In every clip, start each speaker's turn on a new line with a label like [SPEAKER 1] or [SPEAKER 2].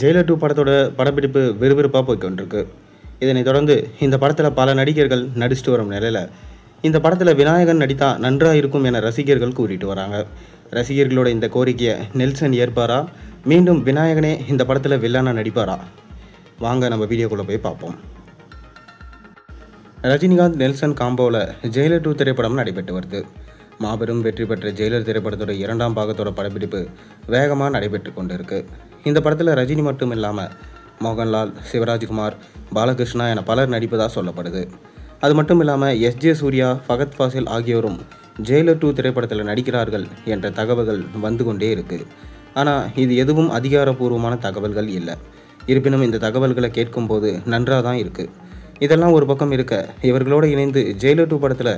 [SPEAKER 1] Jailer 2 படத்தோட படப்பிடிப்பு விறுவிறுப்பாக போய்க்கொண்டிருக்கு. இதனைத் தொடர்ந்து இந்த படத்தில் பல நடிகர்கள் நடிச்சிட்டு வரும் நிலையில் இந்த படத்தில் விநாயகன் நடித்தா நன்றாக இருக்கும் என ரசிகர்கள் கூறிட்டு வராங்க. ரசிகர்களோட இந்த கோரிக்கையை நெல்சன் ஏற்பாரா? மீண்டும் விநாயகனே இந்த படத்தில் வில்லனாக நடிப்பாரா? வாங்க நம்ம வீடியோக்குள்ளே போய் பார்ப்போம். ரஜினிகாந்த் நெல்சன் காம்போவில் ஜெயிலர் 2 திரைப்படம் நடைபெற்று வருது. மாபெரும் வெற்றி பெற்ற ஜெயிலர் திரைப்படத்தோட 2ஆம் பாகத்தோட படப்பிடிப்பு வேகமாக நடைபெற்று கொண்டு இருக்கு. இந்த படத்தில் ரஜினி மட்டும் இல்லாமல் மோகன்லால், சிவராஜ்குமார், பாலகிருஷ்ணா என பலர் நடிப்பதாக சொல்லப்படுது. அது மட்டும் இல்லாமல் எஸ்.ஜே. சூர்யா, ஃபகத் ஃபாசில் ஆகியோரும் ஜெயிலர் 2 திரைப்படத்தில் நடிக்கிறார்கள் என்ற தகவல்கள் வந்து கொண்டே இருக்குது. ஆனால் இது எதுவும் அதிகாரப்பூர்வமான தகவல்கள் இல்லை. இருப்பினும் இந்த தகவல்களை கேட்கும்போது நன்றாக தான் இருக்குது. இதெல்லாம் ஒரு பக்கம் இருக்க, இவர்களோடு இணைந்து ஜெயிலர் 2 படத்தில்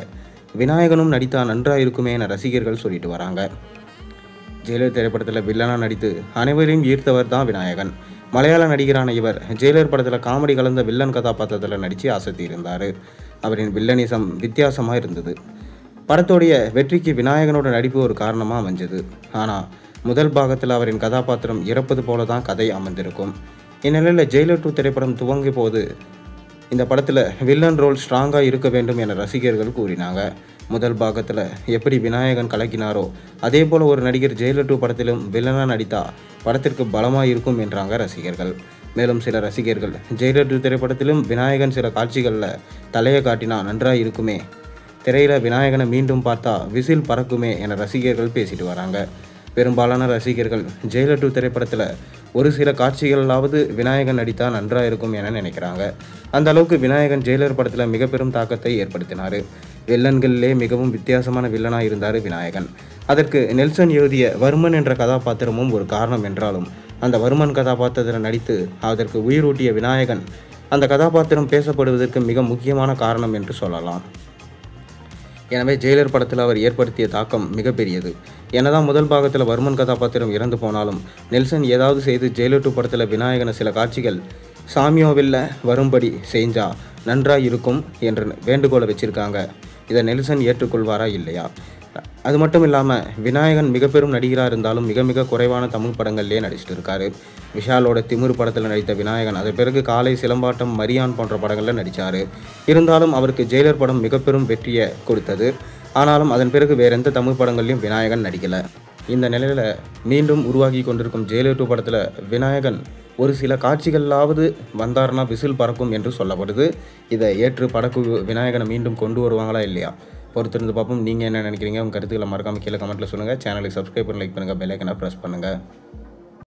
[SPEAKER 1] விநாயகனும் நடித்தா நன்றாக இருக்குமே என ரசிகர்கள் சொல்லிட்டு வராங்க. ஜெயிலர் திரைப்படத்தில் வில்லனாக நடித்து அனைவரையும் ஈர்த்தவர் தான் விநாயகன். மலையாள நடிகரான இவர் ஜெயிலர் படத்தில் காமெடி கலந்த வில்லன் கதாபாத்திரத்தில் நடித்து அசத்தி இருந்தார். அவரின் வில்லனிசம் வித்தியாசமாக இருந்தது. படத்தோடைய வெற்றிக்கு விநாயகனோட நடிப்பு ஒரு காரணமாக அமைஞ்சது. ஆனால் முதல் பாகத்தில் அவரின் கதாபாத்திரம் இறப்பது போல தான் கதை அமைந்திருக்கும். இந்நிலையில் ஜெயிலர் 2 திரைப்படம் துவங்கிய போது இந்த படத்தில் வில்லன் ரோல் ஸ்ட்ராங்காக இருக்க வேண்டும் என ரசிகர்கள் கூறினாங்க. முதல் பாகத்தில் எப்படி விநாயகன் கலக்கினாரோ அதே போல் ஒரு நடிகர் ஜெயிலர் 2 படத்திலும் வில்லனாக நடித்தா படத்திற்கு பலமாக இருக்கும் என்றாங்க ரசிகர்கள். மேலும் சில ரசிகர்கள் ஜெயிலர் 2 திரைப்படத்திலும் விநாயகன் சில காட்சிகளில் தலையை காட்டினா நன்றாக இருக்குமே, திரையில் விநாயகனை மீண்டும் பார்த்தா விசில் பறக்குமே என ரசிகர்கள் பேசிட்டு வராங்க. பெரும்பாலான ரசிகர்கள் ஜெயிலர் 2 திரைப்படத்தில் ஒரு சில காட்சிகளாவது விநாயகன் நடித்தா நன்றாக இருக்கும் என நினைக்கிறாங்க. அந்த அளவுக்கு விநாயகன் ஜெயிலர் படத்தில் மிக பெரும் தாக்கத்தை ஏற்படுத்தினார். வில்லன்களிலே மிகவும் வித்தியாசமான வில்லனாக இருந்தார் விநாயகன். அதற்கு நெல்சன் எழுதிய வர்மன் என்ற கதாபாத்திரமும் ஒரு காரணம் என்றாலும், அந்த வர்மன் கதாபாத்திரத்தில் நடித்து அதற்கு உயிரூட்டிய விநாயகன் அந்த கதாபாத்திரம் பேசப்படுவதற்கு மிக முக்கியமான காரணம் என்று சொல்லலாம். எனவே ஜெயிலர் படத்தில் அவர் ஏற்படுத்திய தாக்கம் மிகப்பெரியது. என்னதான் முதல் பாகத்தில் வர்மன் கதாபாத்திரம் இறந்து போனாலும் நெல்சன் ஏதாவது செய்து ஜெயிலர் 2 படத்தில் விநாயகனை சில காட்சிகள் சாமியோவில் வரும்படி செஞ்சா நன்றாக இருக்கும் என்று வேண்டுகோளை வச்சுருக்காங்க. இதை நெல்சன் ஏற்றுக்கொள்வாரா இல்லையா? அது மட்டும் இல்லாமல் விநாயகன் மிக பெரும் நடிகராக இருந்தாலும் மிக மிக குறைவான தமிழ் படங்கள்லேயே நடிச்சிட்டு இருக்காரு. விஷாலோட திமிர் படத்தில் நடித்த விநாயகன் அதன் பிறகு காலை, சிலம்பாட்டம், மரியான் போன்ற படங்களில் நடித்தார். இருந்தாலும் அவருக்கு ஜெயிலர் படம் மிக பெரும் வெற்றியை கொடுத்தது. ஆனாலும் அதன் பிறகு வேறு எந்த தமிழ் படங்கள்லையும் விநாயகன் நடிக்கலை. இந்த நிலையில் மீண்டும் உருவாகி கொண்டிருக்கும் ஜெயிலர் 2 படத்தில் விநாயகன் ஒரு சில காட்சிகளாவது வந்தார்னா விசில் பறக்கும் என்று சொல்லப்படுது. இதை ஏற்று படக்குழு விநாயகனை மீண்டும் கொண்டு வருவாங்களா இல்லையா பொறுத்திருந்து பார்ப்போம். நீங்கள் என்ன நினைக்கிறீங்க? உங்கள் கருத்துக்களை மறக்காமல் கீழே கமெண்ட்டில் சொல்லுங்கள். சேனலுக்கு சப்ஸ்கிரைப் பண்ணி லைக் பண்ணுங்கள், பெல் ஐக்கனை ப்ரெஸ் பண்ணுங்கள்.